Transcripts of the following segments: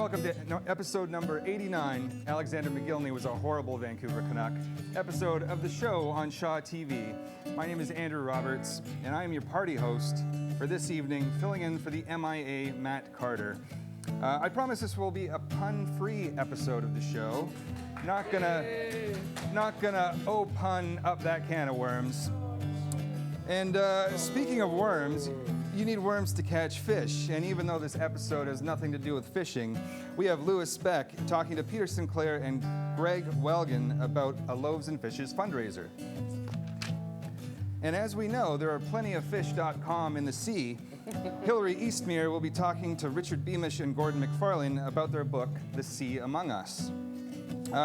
Welcome to episode number 89. Alexander McGillney was a horrible Vancouver Canuck. Episode of the show on Shaw TV. My name is Andrew Roberts, and I am your party host for this evening, filling in for the MIA Matt Carter. I promise this will be a pun-free episode of the show. Not gonna pun up that can of worms. And speaking of worms, you need worms to catch fish. And even though this episode has nothing to do with fishing, we have Louis Beck talking to Peter Sinclair and Greg Welgan about a Loaves and Fishes fundraiser. And as we know, there are plenty of fish.com in the sea. Hillary Eastmere will be talking to Richard Beamish and Gordon McFarlane about their book, The Sea Among Us.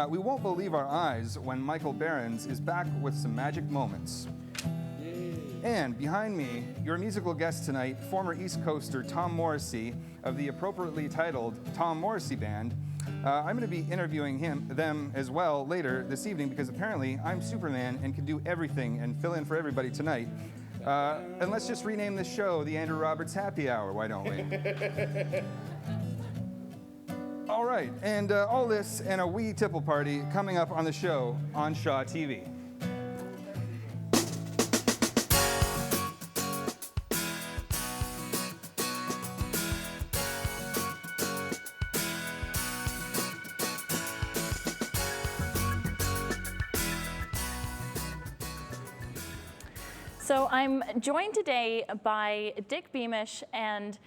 We won't believe our eyes when Michael Berends is back with some magic moments. And behind me, your musical guest tonight, former East Coaster Tom Morrissey of the appropriately titled Tom Morrissey Band. I'm going to be interviewing them as well later this evening because apparently I'm Superman and can do everything and fill in for everybody tonight. And let's just rename this show the Andrew Roberts Happy Hour, why don't we? All right, and all this and a wee Tipple party coming up on the show on Shaw TV. So I'm joined today by Dick Beamish and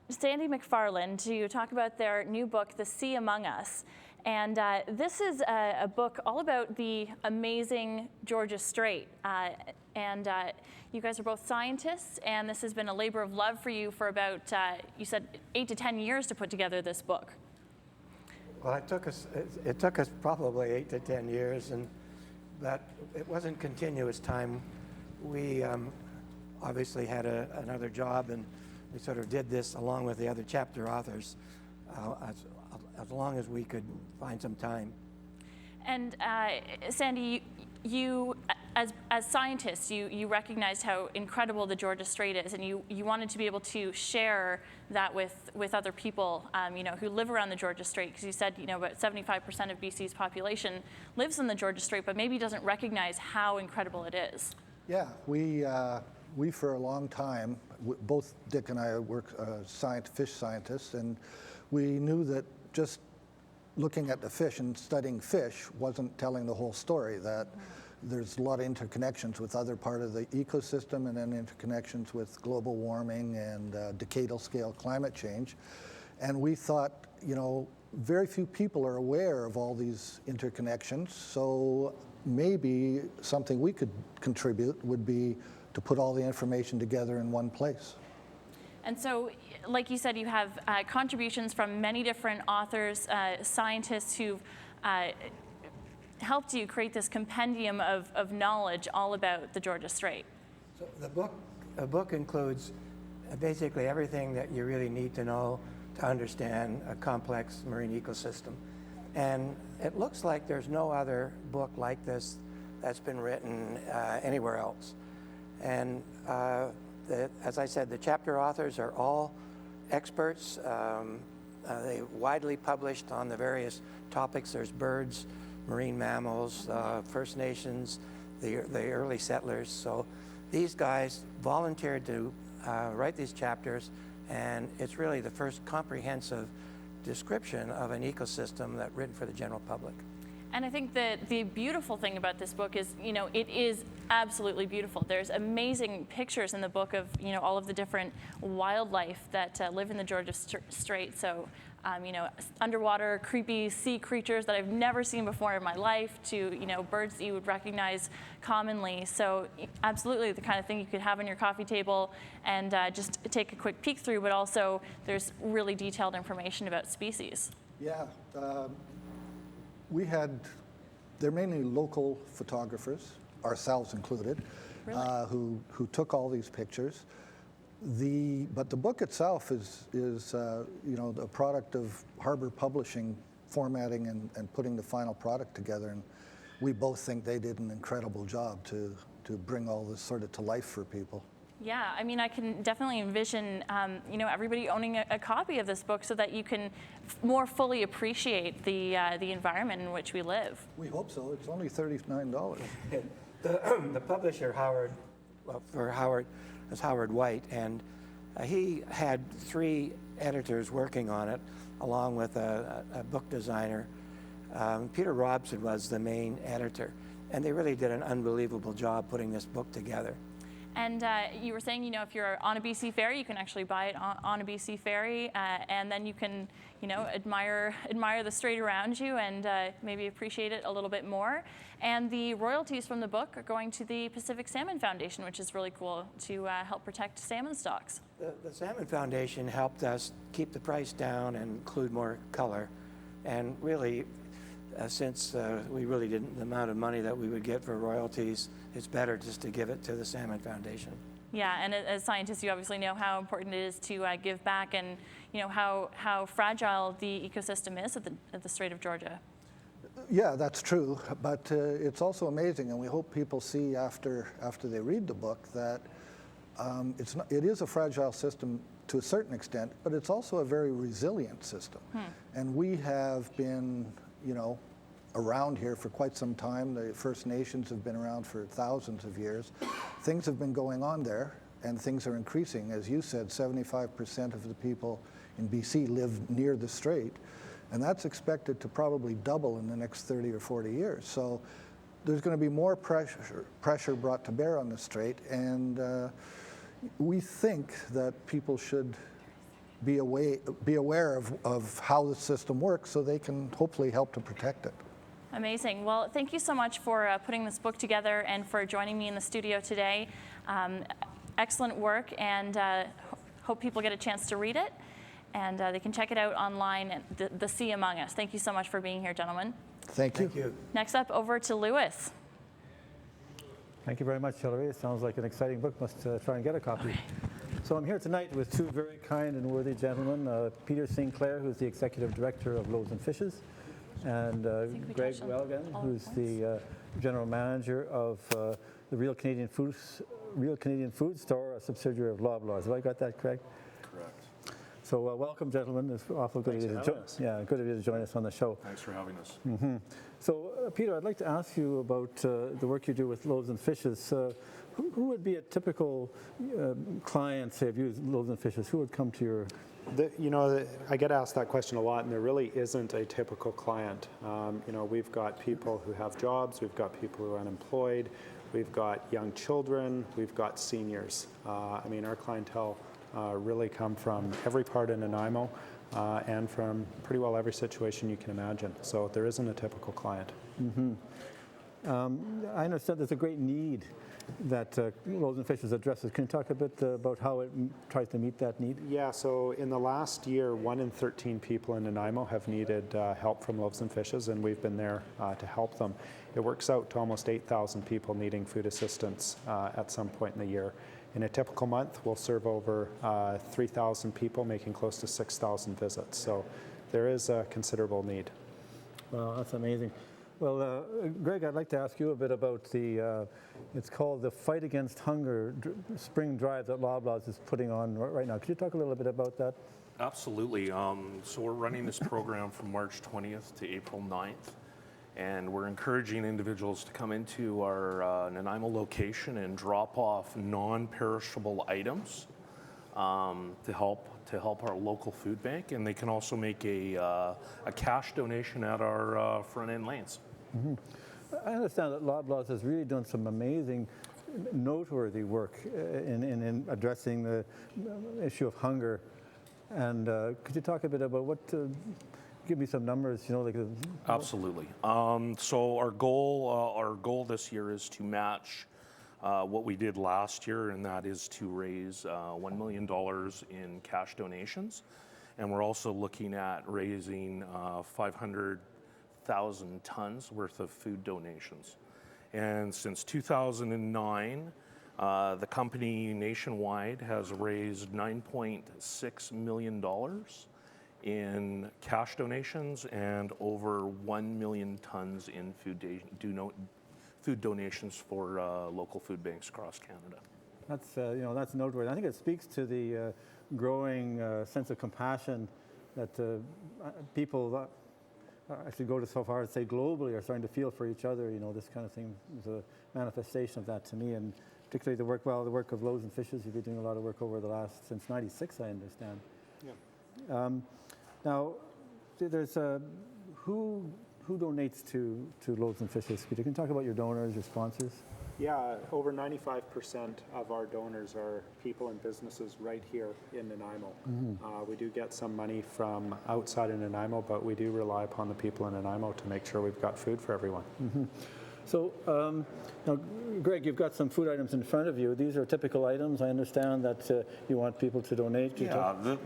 Sandy McFarlane to talk about their new book, The Sea Among Us. And this is a book all about the amazing Georgia Strait. You guys are both scientists, and this has been a labor of love for you for about, you said, 8 to 10 years to put together this book. Well, it took us probably 8 to 10 years, and that it wasn't continuous time. We obviously had another job, and we sort of did this along with the other chapter authors as long as we could find some time. And Sandy, you as scientists, you recognized how incredible the Georgia Strait is, and you wanted to be able to share that with other people, who live around the Georgia Strait, because you said, about 75% of BC's population lives in the Georgia Strait, but maybe doesn't recognize how incredible it is. Yeah, we for a long time, both Dick and I work fish scientists, and we knew that just looking at the fish and studying fish wasn't telling the whole story, that there's a lot of interconnections with other part of the ecosystem and then interconnections with global warming and decadal scale climate change. And we thought, very few people are aware of all these interconnections, so maybe something we could contribute would be to put all the information together in one place. And so, like you said, you have contributions from many different authors, scientists who've helped you create this compendium of knowledge all about the Georgia Strait. So the book includes basically everything that you really need to know to understand a complex marine ecosystem. And it looks like there's no other book like this that's been written anywhere else. And as I said, the chapter authors are all experts. They widely published on the various topics. There's birds, marine mammals, First Nations, the early settlers. So these guys volunteered to write these chapters, and it's really the first comprehensive description of an ecosystem that's written for the general public. And I think that the beautiful thing about this book is, it is absolutely beautiful. There's amazing pictures in the book of, all of the different wildlife that live in the Georgia Strait. So, underwater creepy sea creatures that I've never seen before in my life to, birds that you would recognize commonly. So absolutely the kind of thing you could have on your coffee table and just take a quick peek through, but also there's really detailed information about species. Yeah. They're mainly local photographers, ourselves included, really? Who took all these pictures. But the book itself is the product of Harbor Publishing formatting and putting the final product together. And we both think they did an incredible job to bring all this sort of to life for people. Yeah, I mean, I can definitely envision, everybody owning a copy of this book so that you can more fully appreciate the environment in which we live. We hope so. It's only $39. The publisher, Howard, is Howard White, and he had 3 editors working on it, along with a book designer. Peter Robson was the main editor, and they really did an unbelievable job putting this book together. And you were saying, if you're on a BC ferry, you can actually buy it on a BC ferry, and then you can, admire the strait around you and maybe appreciate it a little bit more. And the royalties from the book are going to the Pacific Salmon Foundation, which is really cool, to help protect salmon stocks. The Salmon Foundation helped us keep the price down and include more color. And really, since we really didn't, the amount of money that we would get for royalties, it's better just to give it to the Salmon Foundation. Yeah, and as scientists, you obviously know how important it is to give back, and how fragile the ecosystem is at the Strait of Georgia. Yeah, that's true, but it's also amazing, and we hope people see after they read the book that it is a fragile system to a certain extent, but it's also a very resilient system. And we have been, around here for quite some time. The First Nations have been around for thousands of years. Things have been going on there, and things are increasing. As you said, 75% of the people in BC live near the strait, and that's expected to probably double in the next 30 or 40 years. So there's going to be more pressure brought to bear on the strait, and we think that people should be aware of how the system works so they can hopefully help to protect it. Amazing. Well, thank you so much for putting this book together and for joining me in the studio today. Excellent work, and hope people get a chance to read it. And they can check it out online at The Sea Among Us. Thank you so much for being here, gentlemen. Thank you. Thank you. Next up, over to Lewis. Thank you very much, Hillary. It sounds like an exciting book. Must try and get a copy. Okay. So I'm here tonight with 2 very kind and worthy gentlemen, Peter Sinclair, who's the Executive Director of Loaves and Fishes, and Greg Welgan, who's the General Manager of the Real Canadian Food Store, a subsidiary of Loblaws. Have I got that correct? Correct. So good, gentlemen. It's awful good of you to join us on the show. Thanks for having us. So, Peter, I'd like to ask you about the work you do with Loaves and Fishes. Who would be a typical client, say, if you use Loaves and Fishes? Who would come to your... I get asked that question a lot, and there really isn't a typical client. We've got people who have jobs, we've got people who are unemployed, we've got young children, we've got seniors. Our clientele really come from every part of Nanaimo and from pretty well every situation you can imagine. So there isn't a typical client. I understand there's a great need that Loaves and Fishes addresses. Can you talk a bit about how it tries to meet that need? Yeah, so in the last year, 1 in 13 people in Nanaimo have needed help from Loaves and Fishes, and we've been there to help them. It works out to almost 8,000 people needing food assistance at some point in the year. In a typical month, we'll serve over 3,000 people, making close to 6,000 visits. So there is a considerable need. Wow, that's amazing. Well, Greg, I'd like to ask you a bit about it's called the Fight Against Hunger Spring Drive that Loblaws is putting on right now. Could you talk a little bit about that? Absolutely. So we're running this program from March 20th to April 9th, and we're encouraging individuals to come into our Nanaimo location and drop off non-perishable items to help our local food bank, and they can also make a cash donation at our front end lanes. I understand that Loblaws has really done some amazing, noteworthy work in addressing the issue of hunger. And could you talk a bit about give me some numbers, Absolutely. So our goal this year is to match what we did last year, and that is to raise $1 million in cash donations. And we're also looking at raising 500,000 tons worth of food donations. And since 2009, the company nationwide has raised $9.6 million in cash donations and over 1 million tons in food donations for local food banks across Canada. That's that's noteworthy. I think it speaks to the growing sense of compassion that people actually go to so far as to say globally are starting to feel for each other. This kind of thing is a manifestation of that to me, and particularly the work of Loaves and Fishes. You've been doing a lot of work over the last since '96, I understand. Yeah. Now, there's who donates to Loaves and Fishes? Peter, can you talk about your donors, your sponsors? Yeah, over 95% of our donors are people and businesses right here in Nanaimo. We do get some money from outside of Nanaimo, but we do rely upon the people in Nanaimo to make sure we've got food for everyone. So, now, Greg, you've got some food items in front of you. These are typical items. I understand that you want people to donate.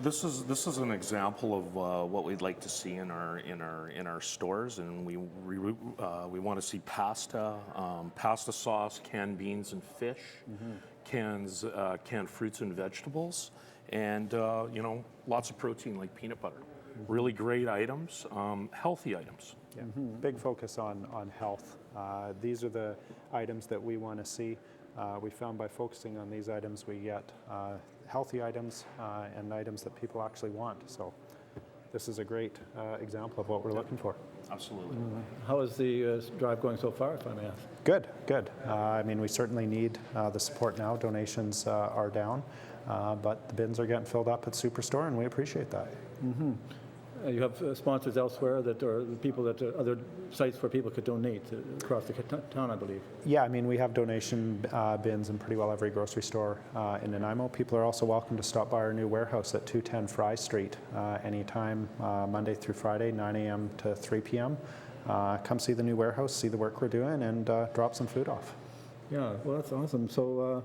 This is an example of what we'd like to see in our stores, and we want to see pasta, pasta sauce, canned beans and fish, canned fruits and vegetables, and lots of protein like peanut butter. Really great items, healthy items. Yeah. Big focus on health. These are the items that we want to see. We found by focusing on these items, we get healthy items and items that people actually want. So this is a great example of what we're looking for. Absolutely. How is the drive going so far, if I may ask? Good, good. I mean, we certainly need the support now. Donations are down, but the bins are getting filled up at Superstore, and we appreciate that. You have sponsors elsewhere or people that other sites where people could donate across the town, I believe. Yeah, I mean, we have donation bins in pretty well every grocery store in Nanaimo. People are also welcome to stop by our new warehouse at 210 Fry Street anytime, Monday through Friday, 9 a.m. to 3 p.m. Come see the new warehouse, see the work we're doing, and drop some food off. Yeah, well, that's awesome. So,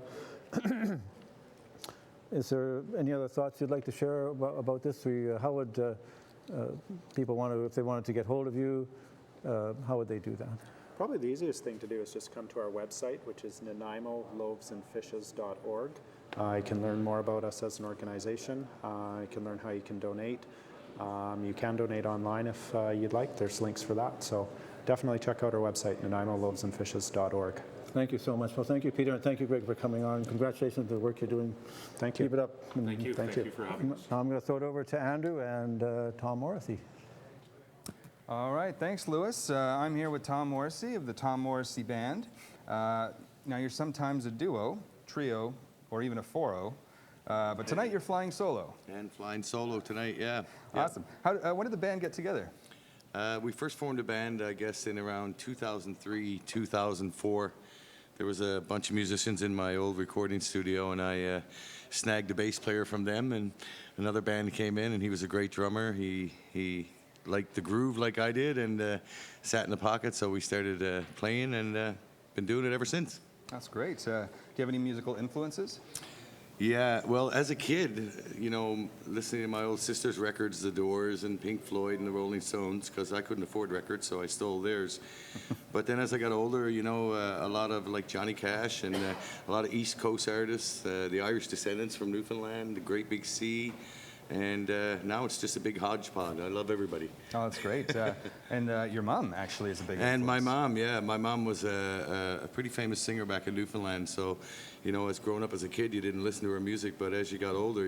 is there any other thoughts you'd like to share about this? How would people if they wanted to get hold of you, how would they do that? Probably the easiest thing to do is just come to our website, which is nanaimo.loavesandfishes.org. You can learn more about us as an organization. You can learn how you can donate. You can donate online if you'd like. There's links for that. So definitely check out our website, nanaimo.loavesandfishes.org. Thank you so much. Well, thank you, Peter, and thank you, Greg, for coming on. Congratulations on the work you're doing. Thank you. Keep it up. Thank you. Thank you for having us. Now I'm going to throw it over to Andrew and Tom Morrissey. All right, thanks, Lewis. I'm here with Tom Morrissey of the Tom Morrissey Band. Now, you're sometimes a duo, trio, or even a four-o, but tonight you're flying solo. And flying solo tonight, yeah. Awesome. When did the band get together? We first formed a band, I guess, in around 2003, 2004. There was a bunch of musicians in my old recording studio, and I snagged a bass player from them, and another band came in, and he was a great drummer. He liked the groove like I did, and sat in the pocket, so we started playing, and been doing it ever since. That's great. Do you have any musical influences? Yeah, well, as a kid, listening to my old sister's records, The Doors and Pink Floyd and the Rolling Stones, because I couldn't afford records, so I stole theirs. But then as I got older, a lot of like Johnny Cash and a lot of East Coast artists, the Irish Descendants from Newfoundland, the Great Big Sea, and now it's just a big hodgepodge. I love everybody. Oh, that's great. And your mom actually is a big influence. And my mom, yeah. My mom was a pretty famous singer back in Newfoundland, so as growing up as a kid, you didn't listen to her music, but as you got older,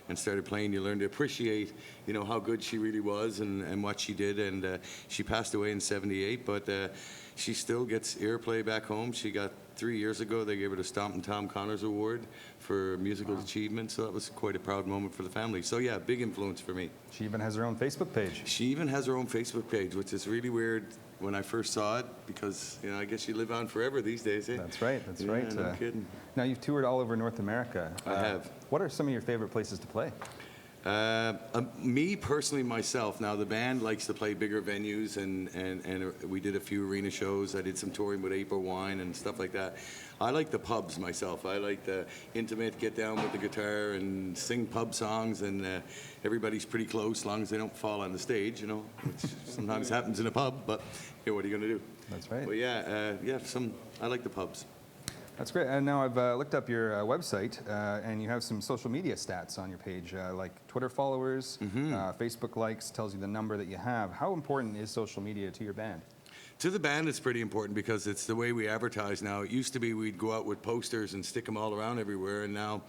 and started playing, you learned to appreciate, how good she really was and what she did. And she passed away in '78, but she still gets airplay back home. She got 3 years ago, they gave her the Stompin' Tom Connors Award for musical achievement, so that was quite a proud moment for the family. So yeah, big influence for me. She even has her own Facebook page. She even has her own Facebook page, which is really weird when I first saw it, because I guess you live on forever these days, eh? That's right, that's right. No kidding. Now, you've toured all over North America. I have. What are some of your favorite places to play? Me personally, myself, now the band likes to play bigger venues, and we did a few arena shows. I did some touring with April Wine and stuff like that. I like the pubs myself. I like the intimate, get down with the guitar and sing pub songs, and everybody's pretty close as long as they don't fall on the stage, which sometimes happens in a pub, but what are you going to do? That's right. But I like the pubs. That's great. And now I've looked up your website, and you have some social media stats on your page, like Twitter followers, Facebook likes, tells you the number that you have. How important is social media to your band? To the band, it's pretty important because it's the way we advertise now. It used to be we'd go out with posters and stick them all around everywhere, and now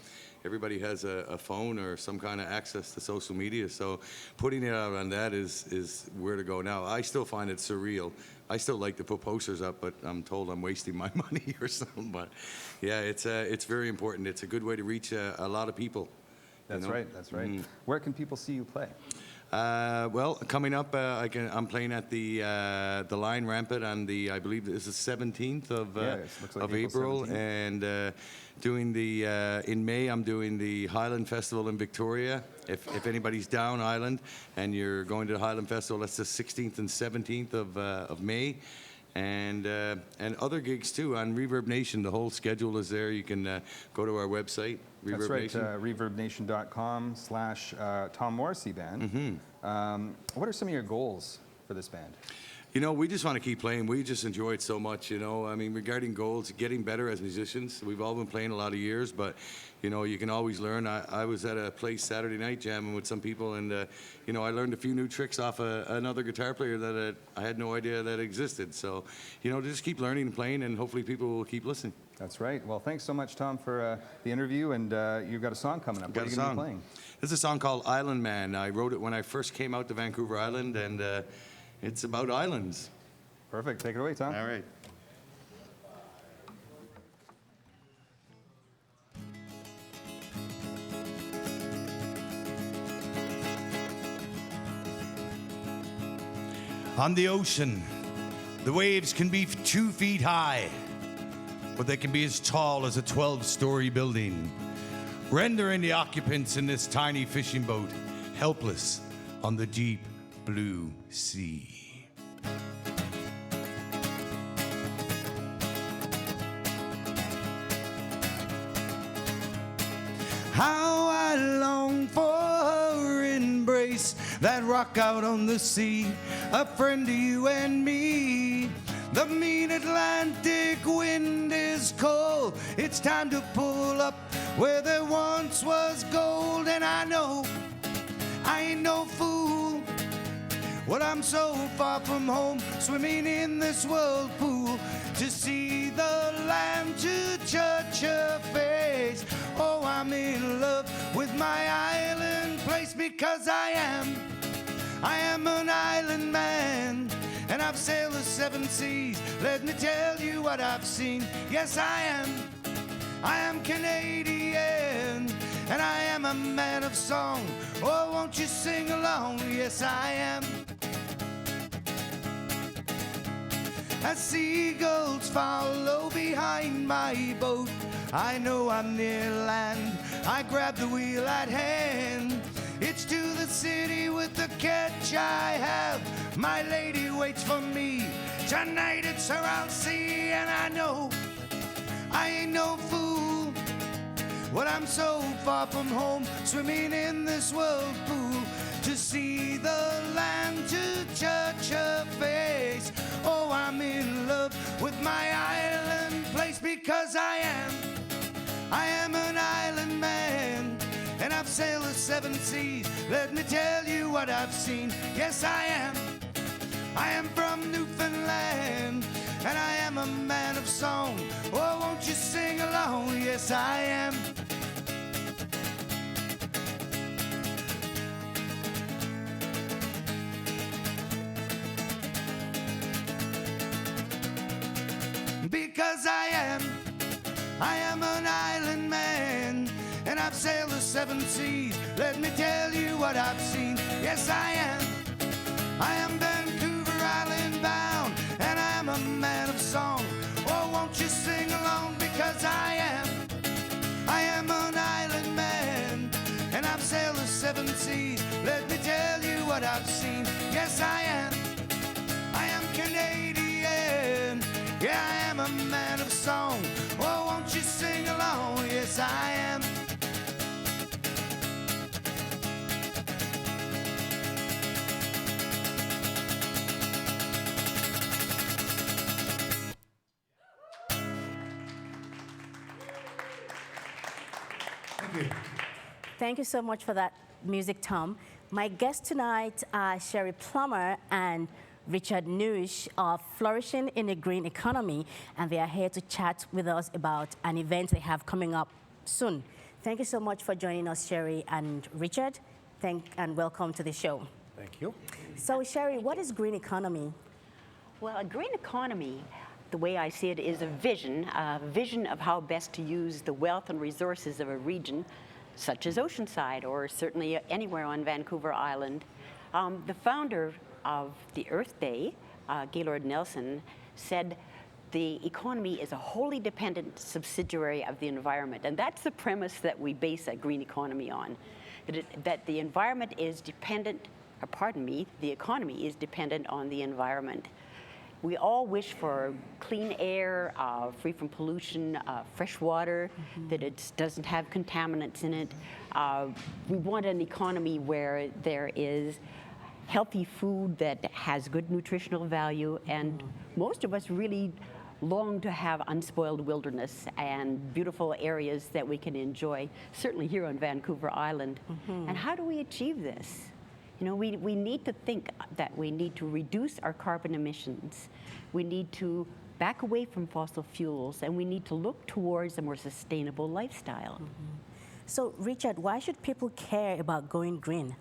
everybody has a phone or some kind of access to social media. So putting it out on that is where to go now. I still find it surreal. I still like to put posters up, but I'm told I'm wasting my money or something. But yeah, it's very important. It's a good way to reach a lot of people. That's right. That's right. Where can people see you play? Well, coming up, I'm playing at the Lion Rampant on I believe this is 17th of April, 17th. And doing in May I'm doing the Highland Festival in Victoria. If anybody's down Island and you're going to the Highland Festival, that's the 16th and 17th of May. And other gigs too on Reverb Nation. The whole schedule is there. You can go to our website, Reverb That's right, Nation. reverbnation.com/Tom Morrissey Band. What are some of your goals for this band? You know, we just want to keep playing. We just enjoy it so much, you know. I mean, regarding goals, getting better as musicians. We've all been playing a lot of years, but, you know, you can always learn. I was at a place Saturday night jamming with some people, and, you know, I learned a few new tricks off another guitar player that I had no idea that existed. So, you know, just keep learning and playing, and hopefully people will keep listening. That's right. Well, thanks so much, Tom, for the interview, and you've got a song coming up. What are you going to be playing? This is a song called Island Man. I wrote it when I first came out to Vancouver Island, and it's about islands. Perfect. Take it away, Tom. All right. On the ocean, the waves can be 2 feet high, but they can be as tall as a 12-story building, rendering the occupants in this tiny fishing boat helpless on the deep blue sea. How I long for her embrace, that rock out on the sea, a friend to you and me. The mean Atlantic wind is cold, it's time to pull up where there once was gold. And I know I ain't no fool, well, I'm so far from home, swimming in this whirlpool to see the land, to touch her face. Oh, I'm in love with my island place, because I am an island man, and I've sailed the 7 seas. Let me tell you what I've seen. Yes, I am Canadian, and I am a man of song. Oh, won't you sing along? Yes, I am. As seagulls follow behind my boat, I know I'm near land. I grab the wheel at hand. It's to the city with the catch I have. My lady waits for me. Tonight it's her I'll see. And I know I ain't no fool, well, I'm so far from home, swimming in this whirlpool to see the land, to touch her face. Oh, I'm in love with my island place, because I am an island man, and I've sailed the 7 seas. Let me tell you what I've seen. Yes, I am from Newfoundland, and I am a man of song. Oh, won't you sing along? Yes, I am. Because I am an island man, and I've sailed the 7 seas. Let me tell you what I've seen. Yes, I am Vancouver Island bound, and I am a man of song. Oh, won't you sing along? Because I am an island man, and I've sailed the 7 seas. Let me tell you what I've seen. Yes, I am Canadian. Yeah, I am a man of song. Oh, won't you sing along? Yes, I am. Thank you. Thank you so much for that music, Tom. My guests tonight are Sherry Plummer and Richard Nuish of Flourishing in a Green Economy, and they are here to chat with us about an event they have coming up soon. Thank you so much for joining us, Sherry and Richard. And welcome to the show. Thank you. So, Sherry, what is green economy? Well, a green economy, the way I see it, is a vision of how best to use the wealth and resources of a region, such as Oceanside, or certainly anywhere on Vancouver Island. The founder of the Earth Day, Gaylord Nelson, said the economy is a wholly dependent subsidiary of the environment. And that's the premise that we base a green economy on, that the environment is dependent, the economy is dependent on the environment. We all wish for clean air, free from pollution, fresh water, that it doesn't have contaminants in it. We want an economy where there is healthy food that has good nutritional value, and most of us really long to have unspoiled wilderness and beautiful areas that we can enjoy, certainly here on Vancouver Island. And how do we achieve this? You know, we need to think that we need to reduce our carbon emissions. We need to back away from fossil fuels, and we need to look towards a more sustainable lifestyle. So, Richard, why should people care about going green?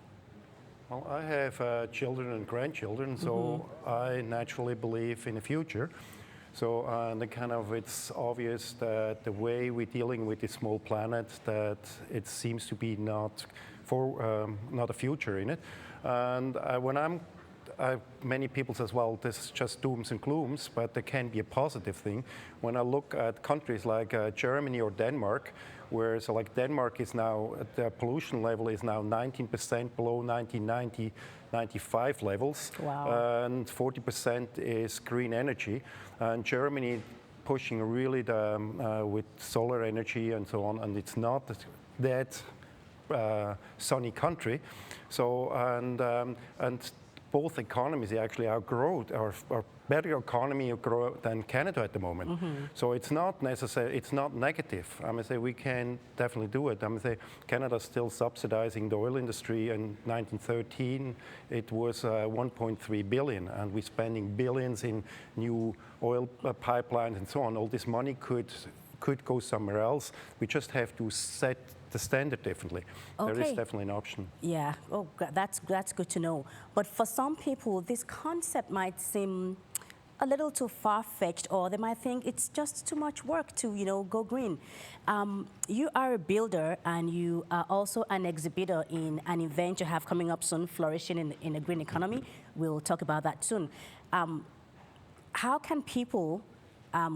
Well, I have children and grandchildren, so I naturally believe in the future. So it's obvious that the way we're dealing with this small planet, that it seems to be not a future in it. And many people say, well, this is just dooms and glooms, but there can be a positive thing. When I look at countries like Germany or Denmark, where like Denmark is now, the pollution level is now 19% below 1995 levels. Wow. And 40% is green energy. And Germany pushing really with solar energy and so on, and it's not that sunny country. So, and both economies actually outgrow, or better economy than Canada at the moment. So it's not necessary, it's not negative. I say we can definitely do it. Say Canada's still subsidizing the oil industry. In 1913, it was 1.3 billion, and we're spending billions in new oil pipelines and so on. All this money could go somewhere else. We just have to set the standard differently. Okay. There is definitely an option. Yeah, that's good to know. But for some people, this concept might seem a little too far-fetched, or they might think it's just too much work to, go green. You are a builder, and you are also an exhibitor in an event you have coming up soon, Flourishing in a Green Economy. We'll talk about that soon. How can people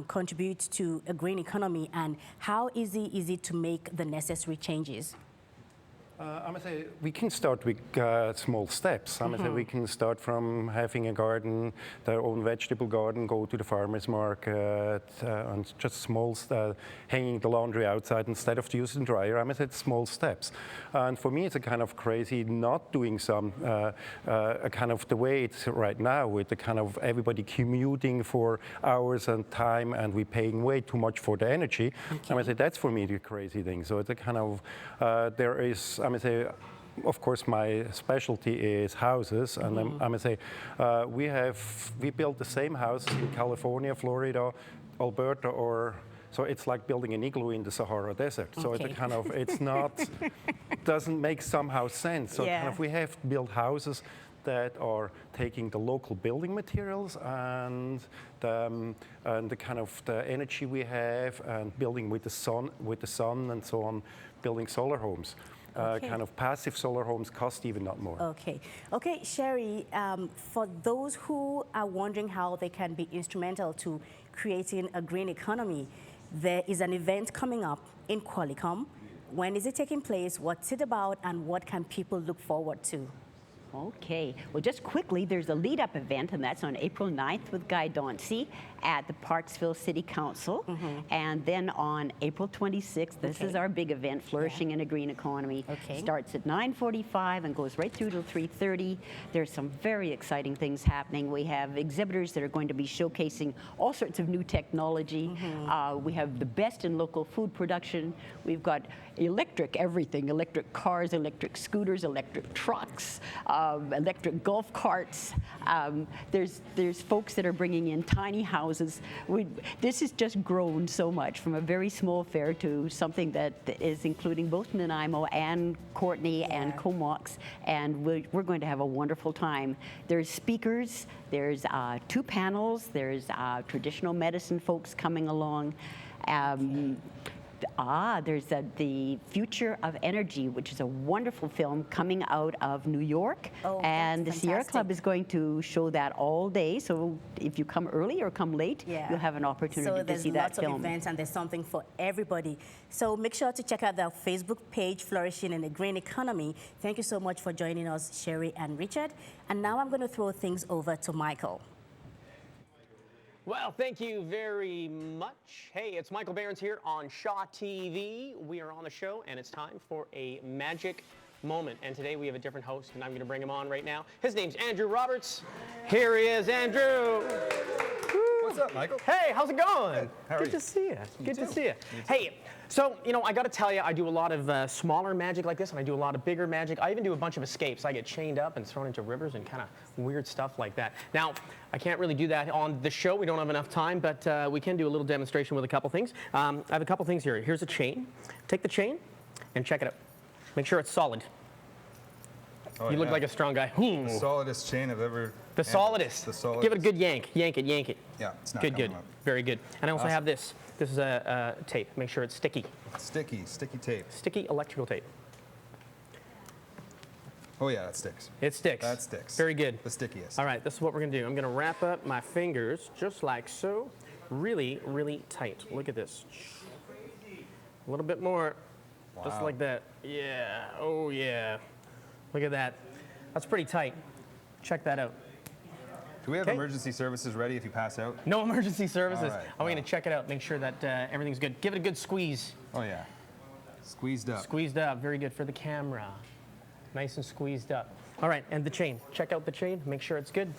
contribute to a green economy, and how easy is it to make the necessary changes? I must say we can start with small steps. I must say we can start from having a garden, their own vegetable garden, go to the farmer's market, and just small, hanging the laundry outside instead of using dryer. I must say it's small steps. And for me, it's a kind of crazy not doing some, a kind of the way it's right now, with the kind of everybody commuting for hours and time, and we're paying way too much for the energy. I must say that's for me the crazy thing. So it's a kind of, there is, I must say, of course, my specialty is houses, and I must say, we built the same house in California, Florida, Alberta, or so it's like building an igloo in the Sahara Desert. So it's a kind of, it's not, doesn't make somehow sense. So kind of we have to build houses that are taking the local building materials and the kind of the energy we have, and building with the sun and so on, building solar homes. Kind of passive solar homes cost even not more. Okay, Sherry, for those who are wondering how they can be instrumental to creating a green economy, there is an event coming up in Qualicum. When is it taking place? What's it about? And what can people look forward to? Okay, well, just quickly, there's a lead-up event, and that's on April 9th with Guy Dauncey at the Parksville City Council. And then on April 26th, this is our big event, Flourishing in a Green Economy. Starts at 9:45 and goes right through till 3:30. There's some very exciting things happening. We have exhibitors that are going to be showcasing all sorts of new technology. We have the best in local food production. We've got electric everything, electric cars, electric scooters, electric trucks. electric golf carts. There's folks that are bringing in tiny houses. This has just grown so much from a very small fair to something that is including both Nanaimo and Courtney and Comox, and we're going to have a wonderful time. There's speakers, there's 2 panels, there's traditional medicine folks coming along. There's the Future of Energy, which is a wonderful film coming out of New York. Oh, and the that's Sierra fantastic. Club is going to show that all day. So if you come early or come late, you'll have an opportunity so to see that there's lots film. of events and there's something for everybody. So make sure to check out their Facebook page, Flourishing in the Green Economy. Thank you so much for joining us, Sherry and Richard. And now I'm going to throw things over to Michael. Well, thank you very much. Hey, it's Michael Berends here on Shaw TV. We are on the show, and it's time for a magic moment. And today we have a different host, and I'm going to bring him on right now. His name's Andrew Roberts. Here he is, Andrew. What's up, Michael? Hey, how's it going? How are Good you? to see you. Good to too. see you. Hey, so, you know, I got to tell you, I do a lot of smaller magic like this, and I do a lot of bigger magic. I even do a bunch of escapes. I get chained up and thrown into rivers and kind of weird stuff like that. Now, I can't really do that on the show. We don't have enough time, but we can do a little demonstration with a couple things. I have a couple things here. Here's a chain. Take the chain and check it out. Make sure it's solid. Oh, You look yeah. like a strong guy. The solidest chain I've ever The handled. solidest. The solidest. Give it a good yank. Yank it, yank it. Yeah, it's not Good, coming good. up. Very good. And I also Awesome. have this. This is a tape. Make sure it's sticky. Sticky tape. Sticky electrical tape. Oh yeah, that sticks. It sticks. That sticks. Very good. The stickiest. All right, this is what we're gonna do. I'm gonna wrap up my fingers just like so. Really, really tight. Look at this. A little bit more. Just Wow. like that. Yeah. Oh yeah. Look at that. That's pretty tight. Check that out. Do we have Okay. emergency services ready if you pass out? No emergency services. All right, I'm gonna check it out. Make sure that everything's good. Give it a good squeeze. Oh yeah. Squeezed up. Squeezed up. Very good for the camera. Nice and squeezed up. All right, and the chain. Check out the chain. Make sure it's good.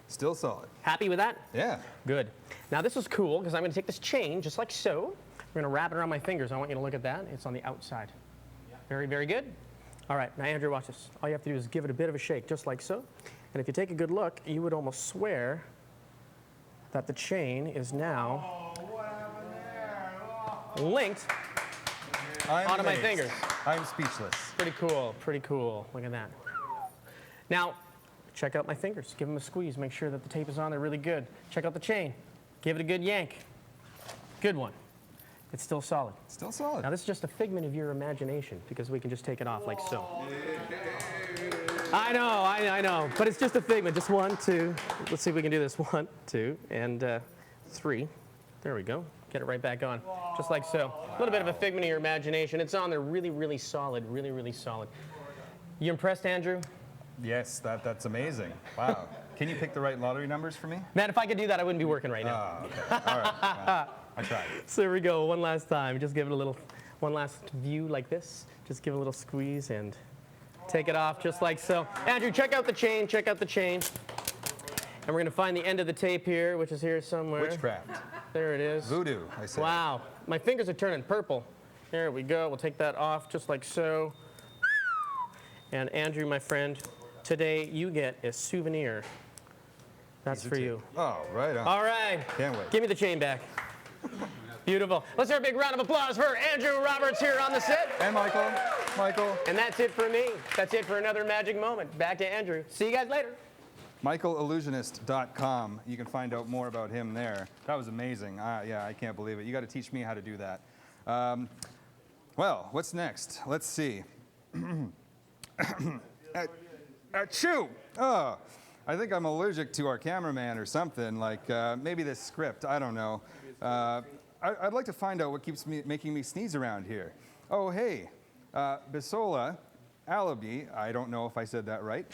Still solid. Happy with that? Yeah. Good. Now this is cool because I'm going to take this chain just like so. I'm going to wrap it around my fingers. I want you to look at that. It's on the outside. Very, very good. All right, now Andrew, watch this. All you have to do is give it a bit of a shake, just like so. And if you take a good look, you would almost swear that the chain is now linked I'm onto my amazed. fingers. I'm speechless. Pretty cool, pretty cool. Look at that. Now, check out my fingers. Give them a squeeze. Make sure that the tape is on there really good. Check out the chain. Give it a good yank. Good one. It's still solid. Still solid. Now, this is just a figment of your imagination because we can just take it off like so. I know. But it's just a figment. Just 1, 2. Let's see if we can do this. 1, 2, and 3. There we go. Get it right back on. Just like so. A little bit of a figment of your imagination. It's on there really, really solid. Really, really solid. You impressed, Andrew? Yes, that's amazing. Wow. Can you pick the right lottery numbers for me? Man, if I could do that, I wouldn't be working right now. Oh, okay. All right. Well, I tried. So here we go, one last time. Just give it a little, one last view like this. Just give it a little squeeze and take it off just like so. Andrew, check out the chain, check out the chain. And we're gonna find the end of the tape here, which is here somewhere. Witchcraft. There it is. Voodoo, I say. Wow, my fingers are turning purple. There we go, we'll take that off just like so. And Andrew, my friend, today you get a souvenir. That's for you. Oh, right on. All right. Can't wait. Give me the chain back. Beautiful. Let's hear a big round of applause for Andrew Roberts here on the set. And Michael. And that's it for me. That's it for another magic moment. Back to Andrew. See you guys later. MichaelIllusionist.com. You can find out more about him there. That was amazing. Yeah, I can't believe it. You got to teach me how to do that. Well, what's next? Let's see. Achoo! Oh, I think I'm allergic to our cameraman or something, like maybe this script, I don't know. I'd like to find out what keeps making me sneeze around here. Oh, hey, Bisola Alabi, I don't know if I said that right.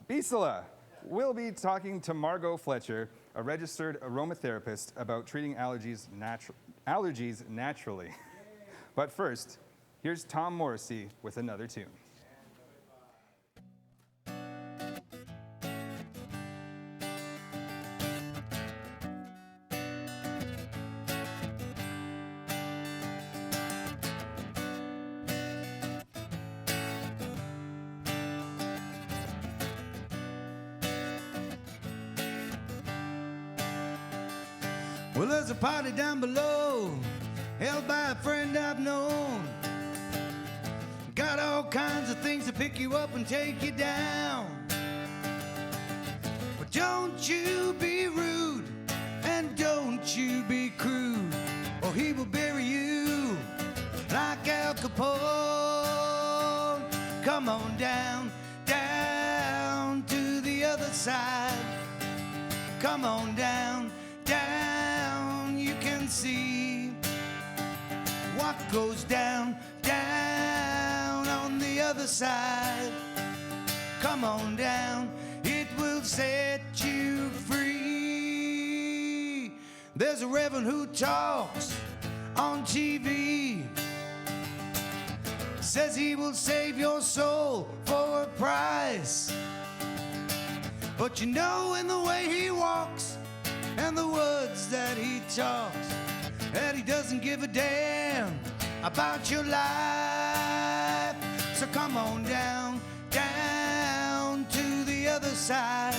Bisola. We'll be talking to Margot Fletcher, a registered aromatherapist, about treating allergies naturally. But first, here's Tom Morrissey with another tune. Well, there's a party down below, held by a friend I've known. Got all kinds of things to pick you up and take you down. But don't you be rude, and don't you be crude, or he will bury you like Al Capone. Come on down, down to the other side. Come on down, down, you can see what goes down, down on the other side. Come on down, it will set you free. There's a reverend who talks on TV, says he will save your soul for a price. But you know, in the way he walks and the words that he talks, that he doesn't give a damn about your life. So come on down, down to the other side.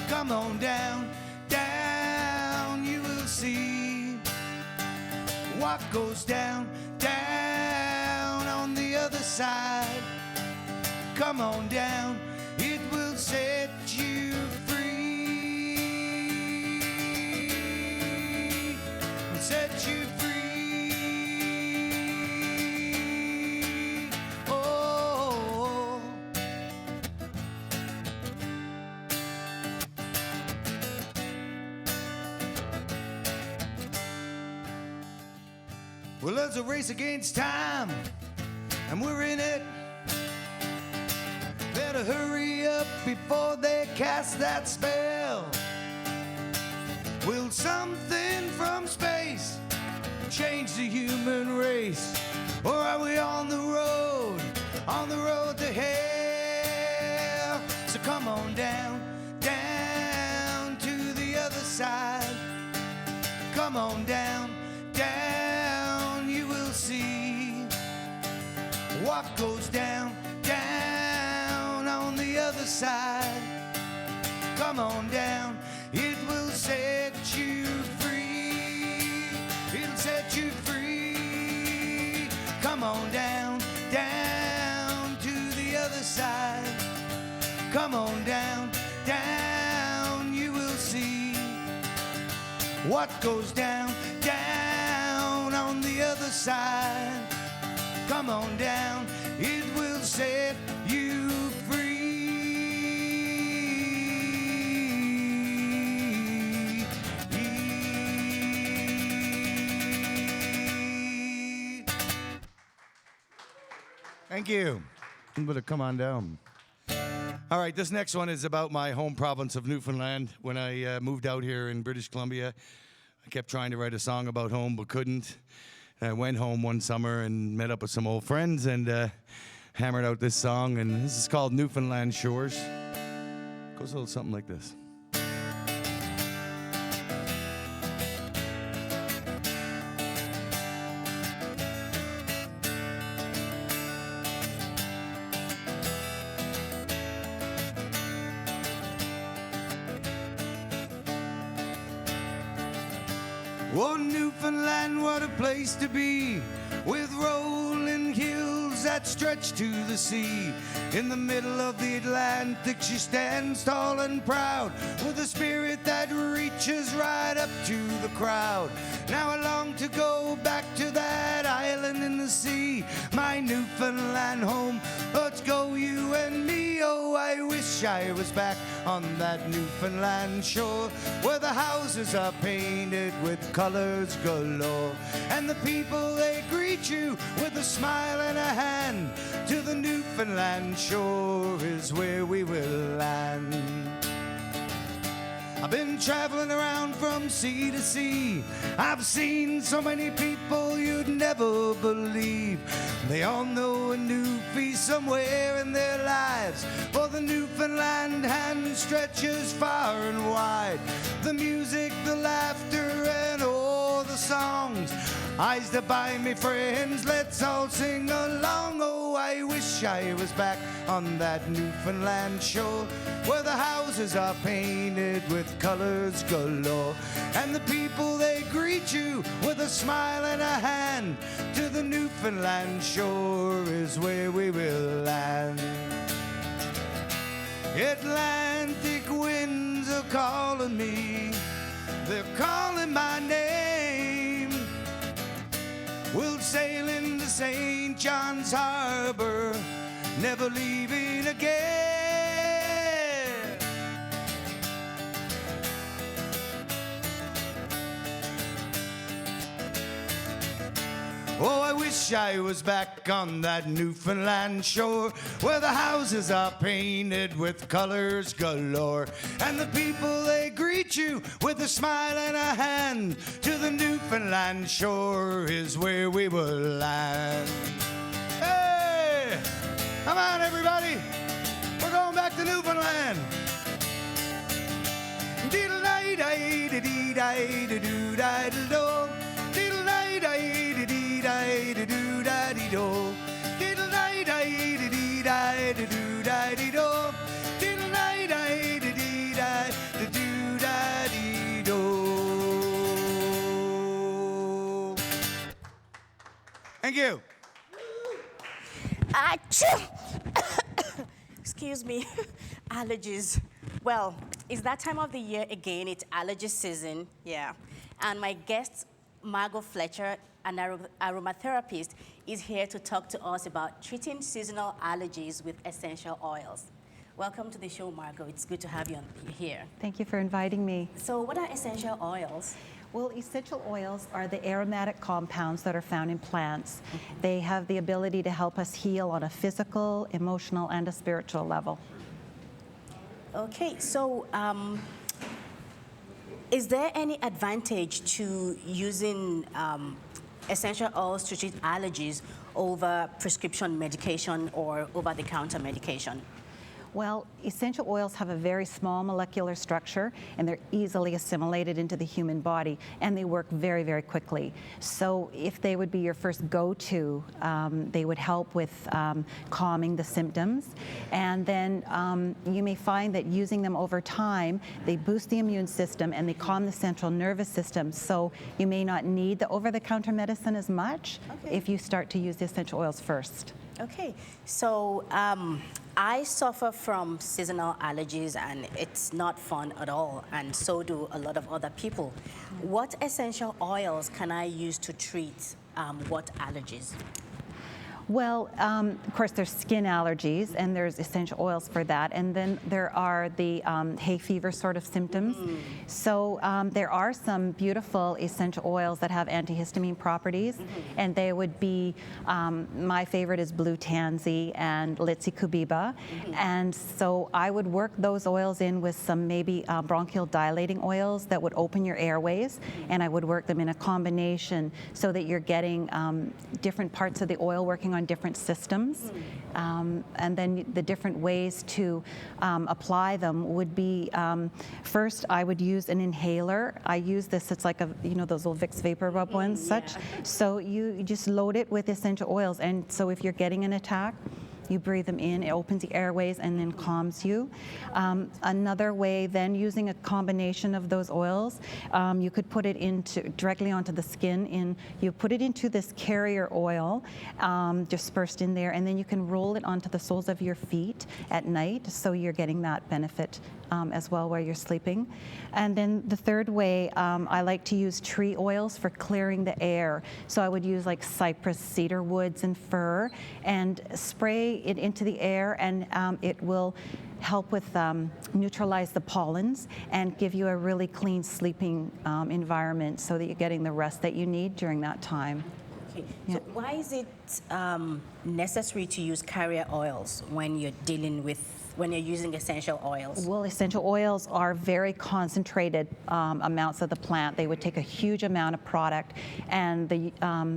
Come on down, down, you will see what goes down, down on the other side. Come on down, it will set you free. Set you free. Oh. Well, there's a race against time, and we're in it. Better hurry up before they cast that spell. Will something from space change the human race? Or are we on the road to hell? So come on down, down to the other side. Come on down, down, you will see what goes down, down on the other side. Come on down, it will set you free. It'll set you free. Come on down, down to the other side. Come on down, down, you will see what goes down, down on the other side. Come on down, it will set you free. Thank you. I'm gonna come on down. All right, this next one is about my home province of Newfoundland. When I moved out here in British Columbia, I kept trying to write a song about home, but couldn't. I went home one summer and met up with some old friends and hammered out this song, and this is called Newfoundland Shores. It goes a little something like this. Oh, Newfoundland, what a place to be, with rolling hills that stretch to the sea. In the middle of the Atlantic she stands tall and proud, with a spirit that reaches right up to the crowd. Now I long to go back to that island in the sea, my Newfoundland home. Let's go, you and me. Oh, I wish I was back on that Newfoundland shore, where the houses are painted with colors galore, and the people, they greet you with a smile and a hand. To the Newfoundland shore is where we will land. I've been traveling around from sea to sea. I've seen so many people you'd never believe. They all know a Newfie somewhere in their lives, for the Newfoundland hand stretches far and wide. The music, the laughter, and all the songs. Eyes to buy me friends, let's all sing along. Oh, I wish I was back on that Newfoundland shore, where the houses houses are painted with colors galore, and the people, they greet you with a smile and a hand. To the Newfoundland shore is where we will land. Atlantic winds are calling me, they're calling my name. We'll sail into St. John's Harbor, never leaving again. Oh, I wish I was back on that Newfoundland shore, where the houses are painted with colors galore, and the people, they greet you with a smile and a hand. To the Newfoundland shore is where we will land. Hey, come on everybody, we're going back to Newfoundland. Diddle-day-day-dee-dee-day-dee-doo-day-dee-do. Diddle-day-day-dee-dee-day-dee-doo-day-dee-do. Diddle-day-day-dee-dee-day-dee-doo-day-dee-do. Diddle-day-day-dee-dee-day-dee-doo-day-dee-do. Thank you. Achoo! Excuse me. Allergies. Well, it's that time of the year again. It's allergy season. Yeah. And my guest, Margot Fletcher, an aromatherapist, is here to talk to us about treating seasonal allergies with essential oils. Welcome to the show, Margot. It's good to have you here. Thank you for inviting me. So what are essential oils? Well, essential oils are the aromatic compounds that are found in plants. They have the ability to help us heal on a physical, emotional, and a spiritual level. Okay, so is there any advantage to using essential oils to treat allergies over prescription medication or over-the-counter medication? Well, essential oils have a very small molecular structure, and they're easily assimilated into the human body, and they work very, very quickly. So if they would be your first go-to, they would help with calming the symptoms. And then you may find that using them over time, they boost the immune system and they calm the central nervous system. So you may not need the over-the-counter medicine as much if you start to use the essential oils first. Okay, so I suffer from seasonal allergies, and it's not fun at all, and so do a lot of other people. What essential oils can I use to treat what allergies? Well, of course, there's skin allergies, and there's essential oils for that. And then there are the hay fever sort of symptoms. So there are some beautiful essential oils that have antihistamine properties, and they would be, my favorite is blue tansy and litsi kubiba. And so I would work those oils in with some maybe bronchial dilating oils that would open your airways, and I would work them in a combination so that you're getting different parts of the oil working on different systems. And then the different ways to apply them would be, first I would use an inhaler. I use this, it's like those old Vicks Vapor Rub ones, such. So you just load it with essential oils, and so if you're getting an attack, you breathe them in, it opens the airways and then calms you. Another way, then, using a combination of those oils, you could put it directly onto the skin. You put it into this carrier oil, dispersed in there, and then you can roll it onto the soles of your feet at night, so you're getting that benefit as well while you're sleeping. And then the third way, I like to use tree oils for clearing the air. So I would use like cypress, cedar woods, and fir, and spray it into the air, and it will help with neutralize the pollens and give you a really clean sleeping environment so that you're getting the rest that you need during that time. Okay. Yeah. So why is it necessary to use carrier oils when you're using essential oils? Well, essential oils are very concentrated amounts of the plant. They would take a huge amount of product, and the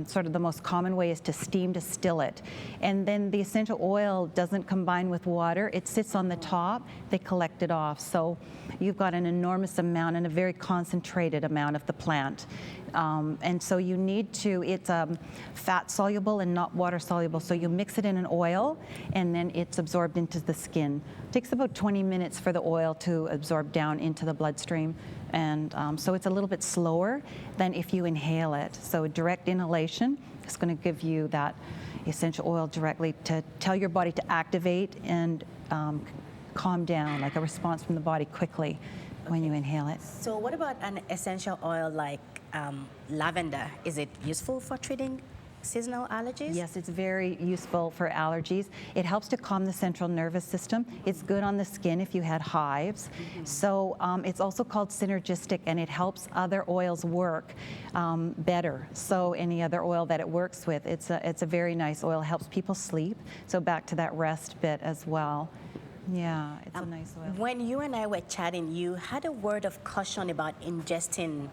sort of the most common way is to steam distill it. And then the essential oil doesn't combine with water. It sits on the top. They collect it off. So you've got an enormous amount and a very concentrated amount of the plant. And so you need to, it's fat soluble and not water soluble. So you mix it in an oil and then it's absorbed into the skin. It takes about 20 minutes for the oil to absorb down into the bloodstream. And so it's a little bit slower than if you inhale it. So direct inhalation is going to give you that essential oil directly to tell your body to activate and calm down, like a response from the body quickly when you inhale it. So what about an essential oil like lavender? Is it useful for treating seasonal allergies? Yes, it's very useful for allergies. It helps to calm the central nervous system. It's good on the skin if you had hives. So it's also called synergistic, and it helps other oils work better. So any other oil that it works with, it's a very nice oil. It helps people sleep. So back to that rest bit as well. Yeah, it's a nice oil. When you and I were chatting, you had a word of caution about ingesting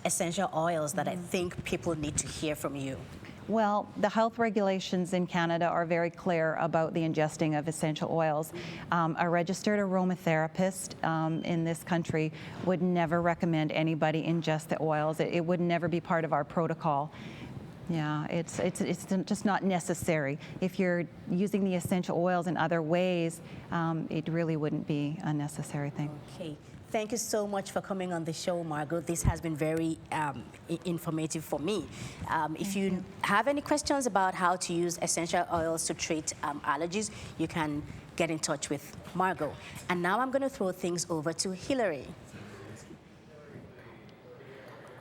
essential oils that I think people need to hear from you. Well, the health regulations in Canada are very clear about the ingesting of essential oils. A registered aromatherapist in this country would never recommend anybody ingest the oils. It would never be part of our protocol. Yeah, it's just not necessary. If you're using the essential oils in other ways, it really wouldn't be a necessary thing. Okay. Thank you so much for coming on the show, Margot. This has been very informative for me. If you have any questions about how to use essential oils to treat allergies, you can get in touch with Margot. And now I'm going to throw things over to Hillary.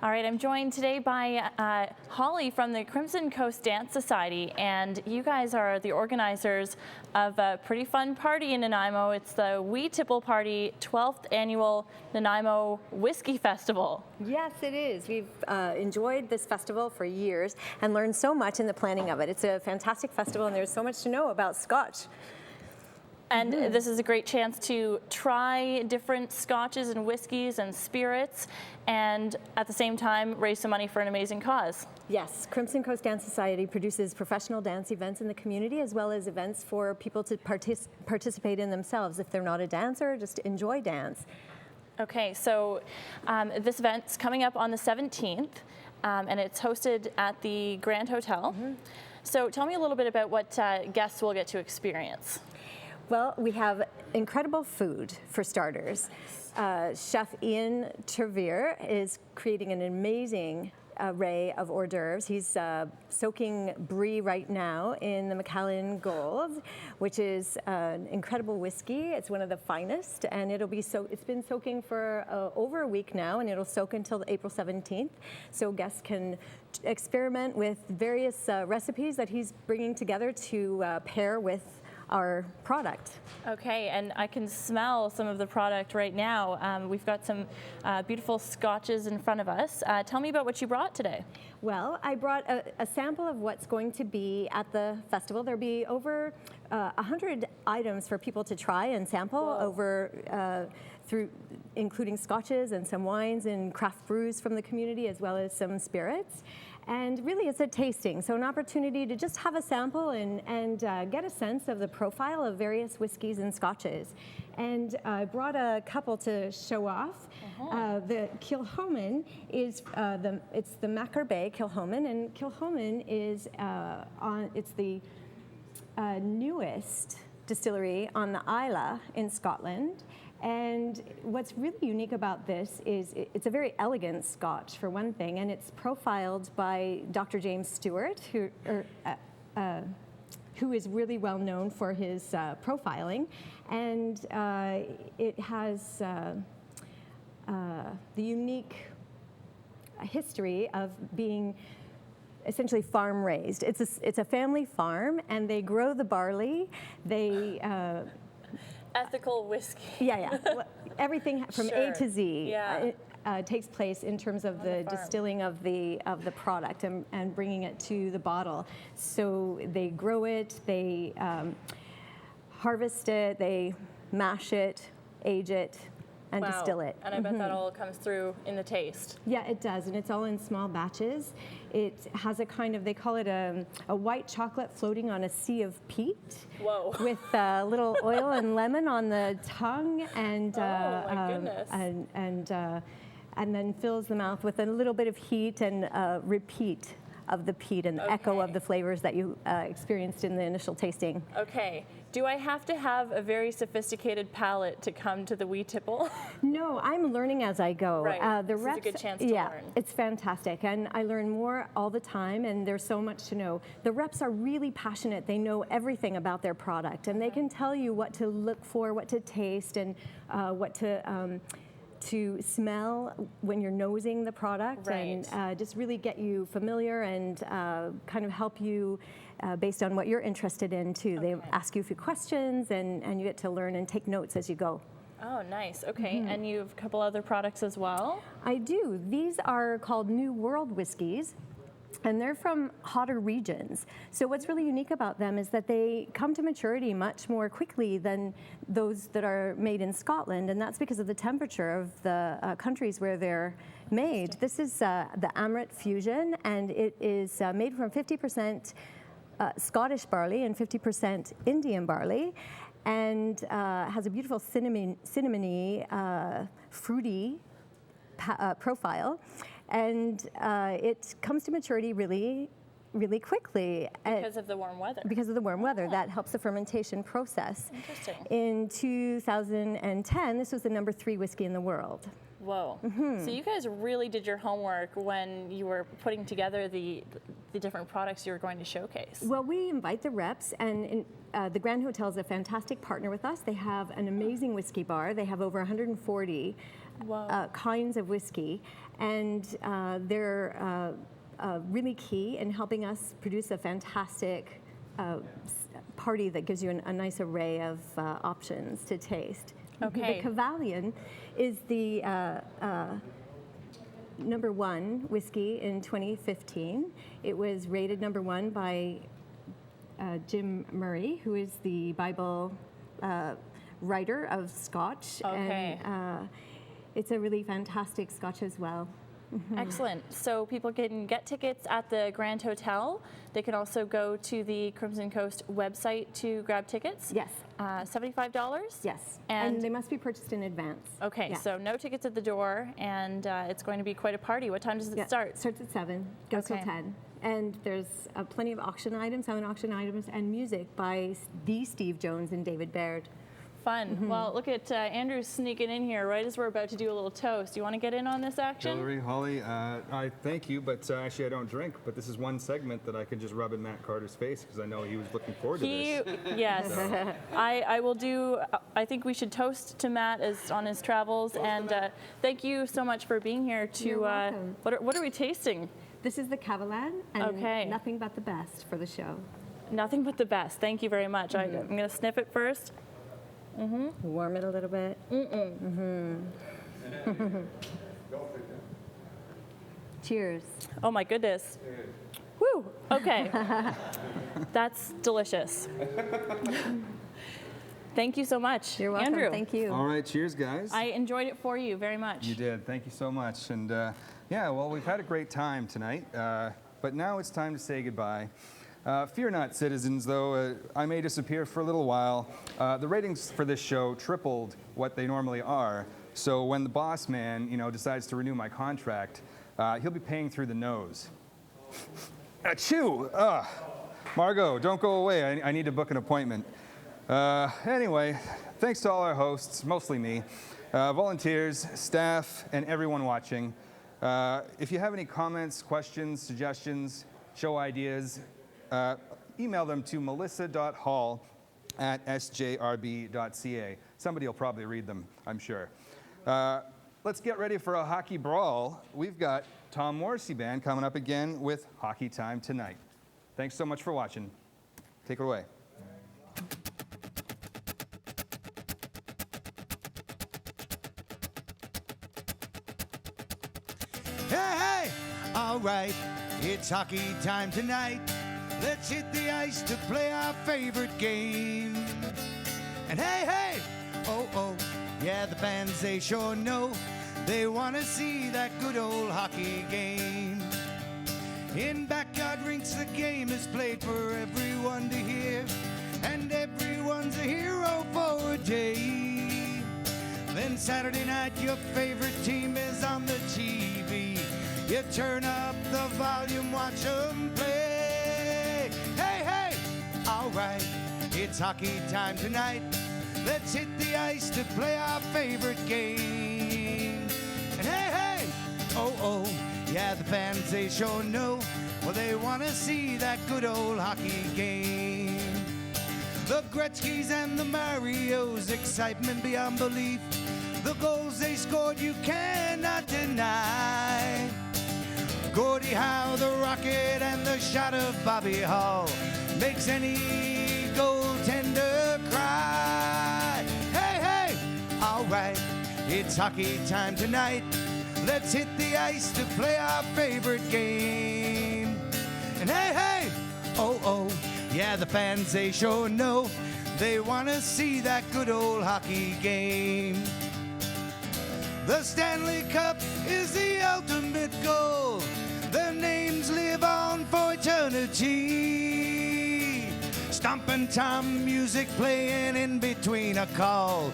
All right, I'm joined today by Holly from the Crimson Coast Dance Society, and you guys are the organizers of a pretty fun party in Nanaimo. It's the Wee Tipple Party 12th Annual Nanaimo Whiskey Festival. Yes, it is. We've enjoyed this festival for years and learned so much in the planning of it. It's a fantastic festival, and there's so much to know about Scotch. And this is a great chance to try different scotches and whiskeys and spirits, and at the same time raise some money for an amazing cause. Yes, Crimson Coast Dance Society produces professional dance events in the community, as well as events for people to participate in themselves if they're not a dancer, just enjoy dance. Okay, so this event's coming up on the 17th, and it's hosted at the Grand Hotel. So tell me a little bit about what guests will get to experience. Well, we have incredible food, for starters. Chef Ian Trevere is creating an amazing array of hors d'oeuvres. He's soaking brie right now in the Macallan Gold, which is an incredible whiskey. It's one of the finest, and it's been soaking for over a week now, and it'll soak until April 17th. So guests can experiment with various recipes that he's bringing together to pair with our product. Okay, and I can smell some of the product right now. We've got some beautiful scotches in front of us. Tell me about what you brought today. Well, I brought a sample of what's going to be at the festival. There'll be over 100 items for people to try and sample through including scotches and some wines and craft brews from the community, as well as some spirits. And really, it's a tasting, so an opportunity to just have a sample and get a sense of the profile of various whiskeys and scotches. And I brought a couple to show off. The Kilchoman is it's the Macker Bay Kilchoman, and Kilchoman is it's the newest distillery on the Isla in Scotland. And what's really unique about this is it's a very elegant scotch, for one thing, and it's profiled by Dr. James Stewart, who is really well known for his profiling. And it has the unique history of being essentially farm raised. It's a family farm, and they grow the barley. They ethical whiskey. Yeah. Everything from Sure. A to Z Yeah. takes place in terms of the distilling of the product and bringing it to the bottle. So they grow it, they harvest it, they mash it, age it, and distill it. And I bet that all comes through in the taste. Yeah, it does, and it's all in small batches. It has a kind of, they call it a white chocolate floating on a sea of peat. Whoa. With a little oil and lemon on the tongue, and oh my goodness. and and then fills the mouth with a little bit of heat and repeat of the peat and the echo of the flavors that you experienced in the initial tasting. Okay. Do I have to have a very sophisticated palate to come to the wee Tipple? No, I'm learning as I go. Right. The This reps, is a good chance to learn. It's fantastic, and I learn more all the time, and there's so much to know. The reps are really passionate. They know everything about their product, and they can tell you what to look for, what to taste, and what to smell when you're nosing the product, Right. and just really get you familiar and kind of help you based on what you're interested in too. They ask you a few questions, and you get to learn and take notes as you go. Oh, nice. Okay. And you have a couple other products as well? I do. These are called New World whiskeys, and they're from hotter regions. So what's really unique about them is that they come to maturity much more quickly than those that are made in Scotland, and that's because of the temperature of the countries where they're made. This is the Amrit Fusion, and it is made from 50% Scottish barley and 50% Indian barley, and has a beautiful cinnamony, fruity profile. And it comes to maturity really, really quickly. Because of the warm weather. Because of the warm weather. That helps the fermentation process. Interesting. In 2010, this was the #3 whiskey in the world. Whoa. So you guys really did your homework when you were putting together the different products you were going to showcase. Well, we invite the reps, and the Grand Hotel is a fantastic partner with us. They have an amazing whiskey bar. They have over 140 kinds of whiskey, and they're really key in helping us produce a fantastic party that gives you a nice array of options to taste. Okay. The Cavalion is the #1 whiskey in 2015. It was rated #1 by Jim Murray, who is the Bible writer of Scotch. Okay. And it's a really fantastic Scotch as well. Excellent. So people can get tickets at the Grand Hotel. They can also go to the Crimson Coast website to grab tickets. Yes. $75? Yes. And they must be purchased in advance. Okay, Yeah. so no tickets at the door, and it's going to be quite a party. What time does it start? It starts at 7, goes till 10. And there's plenty of auction items, silent auction items, and music by the Steve Jones and David Baird. Fun. Well, look at Andrew sneaking in here right as we're about to do a little toast. You want to get in on this action? Hillary, Holly, I thank you, but actually I don't drink. But this is one segment that I could just rub in Matt Carter's face because I know he was looking forward to this. Yes. So. I will do, I think we should toast to Matt on his travels. And thank you so much for being here to, You're welcome. What are we tasting? This is the Cavalan, and nothing but the best for the show. Nothing but the best. Thank you very much. I'm going to sniff it first. Warm it a little bit. Cheers. Oh my goodness. Woo, okay. That's delicious. Thank you so much. You're welcome. Andrew. Thank you. All right, cheers, guys. I enjoyed it for you very much. You did. Thank you so much. And yeah, well, we've had a great time tonight, but now it's time to say goodbye. Fear not, citizens, though I may disappear for a little while. The ratings for this show tripled what they normally are. So when the boss man, decides to renew my contract, he'll be paying through the nose. Achoo! Margot, don't go away. I need to book an appointment. Anyway, thanks to all our hosts, mostly me, volunteers, staff, and everyone watching. If you have any comments, questions, suggestions, show ideas, email them to melissa.hall@sjrb.ca. Somebody will probably read them, I'm sure. Let's get ready for a hockey brawl. We've got Tom Morrissey Band coming up again with Hockey Time Tonight. Thanks so much for watching. Take it away. Hey, all right, it's hockey time tonight. Let's hit the ice to play our favorite game. And hey, oh, yeah, the fans, they sure know. They want to see that good old hockey game. In backyard rinks, the game is played for everyone to hear. And everyone's a hero for a day. Then Saturday night, your favorite team is on the TV. You turn up the volume, watch them play. Hey, hey, all right, it's hockey time tonight. Let's hit the ice to play our favorite game. And hey, hey, oh, oh, yeah, the fans, they sure know. Well, they want to see that good old hockey game. The Gretzkys and the Marios, excitement beyond belief. The goals they scored you cannot deny. Gordie Howe, the rocket, and the shot of Bobby Hall makes any goaltender cry. Hey, hey, all right, it's hockey time tonight. Let's hit the ice to play our favorite game. And hey, hey, oh, oh, yeah, the fans, they sure know. They want to see that good old hockey game. The Stanley Cup is the ultimate goal. Their names live on for eternity. Stompin' Tom music playing in between a call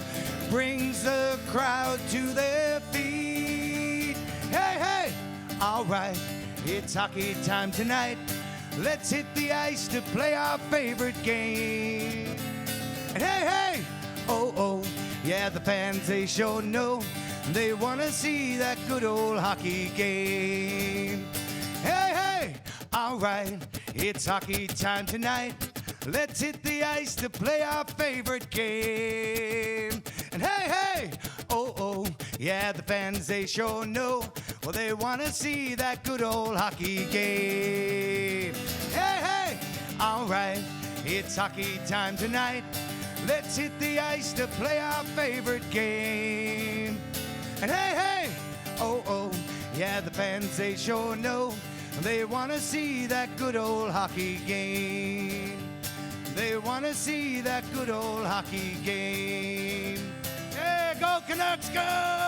brings the crowd to their feet. Hey, hey, all right, it's hockey time tonight. Let's hit the ice to play our favorite game. And hey, hey, oh, oh, yeah, the fans, they sure know. They want to see that good old hockey game. Hey, hey, all right, it's hockey time tonight. Let's hit the ice to play our favorite game. And hey, hey, oh, oh, yeah, the fans, they sure know. Well, they want to see that good old hockey game. Hey, hey, all right, it's hockey time tonight. Let's hit the ice to play our favorite game. And hey, hey, oh, oh, yeah, the fans, they sure know. They want to see that good old hockey game. They want to see that good old hockey game. Hey, go Canucks, go!